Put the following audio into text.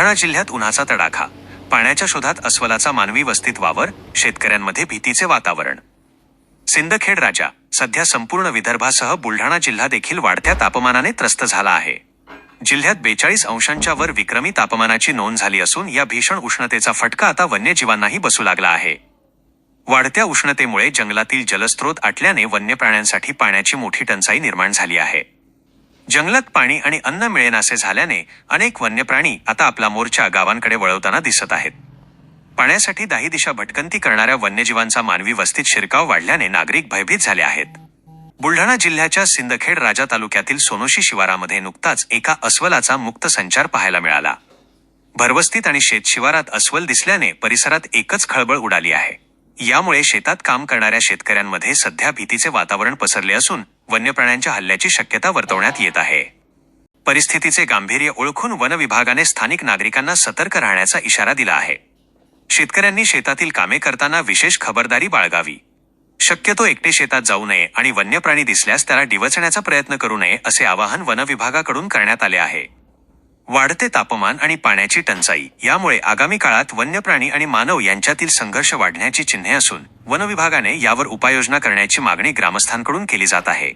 बुलढाणा जिल्ह्यात उन्हाचा तडाखा, पाण्याच्या शोधात अस्वलाचा मानवी वस्तीत वावर, शेतकऱ्यांमध्ये भीतीचे वातावरण. सिंदखेड राजा, सध्या संपूर्ण विदर्भासह बुलढाणा जिल्हा देखील वाढत्या तापमानाने त्रस्त झाला आहे. जिल्ह्यात 42 अंशांच्या वर विक्रमी तापमानाची नोंद झाली असून या भीषण उष्णतेचा फटका आता वन्यजीवांनाही बसू लागला आहे. वाढत्या उष्णतेमुळे जंगलातील जलस्रोत आटल्याने वन्य प्राण्यांसाठी पाण्याची मोठी टंचाई निर्माण झाली आहे. जंगलात पाणी आणि अन्न मिळेनासे झाल्याने अनेक वन्य प्राणी आता आपला मोर्चा गावांकडे वळवताना दिसत आहेत. पाण्यासाठी दाही दिशा भटकंती करणाऱ्या वन्यजीवांचा मानवी वस्तीत शिरकाव वाढल्याने नागरिक भयभीत झाले आहेत. बुलढाणा जिल्ह्याच्या सिंदखेड राजा तालुक्यातील सोनोशी शिवारामध्ये नुकताच एका अस्वलाचा मुक्त संचार पाहायला मिळाला. भरवस्तीत आणि शेत शिवारात अस्वल दिसल्याने परिसरात एकच खळबळ उडाली आहे. यामुळे शेतात काम करणाऱ्या शेतकऱ्यांमध्ये सध्या भीतीचे वातावरण पसरले असून वन्य प्राण्यांच्या हल्ल्याची शक्यता वर्तवण्यात येत आहे. परिस्थितीचे गांभीर्य ओळखून वन विभागाने स्थानिक नागरिकांना सतर्क राहण्याचा इशारा दिला आहे. शेतकऱ्यांनी शेतातील कामे करताना विशेष खबरदारी बाळगावी. शक्यतो एकटे शेतात जाऊ नये आणि वन्य प्राणी दिसल्यास त्याला डिवचण्याचा प्रयत्न करू नये असे आवाहन वन विभागाकडून करण्यात आले आहे. वाढते तापमान आणि पाण्याची टंचाई यामुळे आगामी काळात वन्य प्राणी आणि मानव यांच्यातील संघर्ष वाढण्याची चिन्हे असून वन विभागाने यावर उपाययोजना करण्याची मागणी ग्रामस्थांकडून केली जात आहे.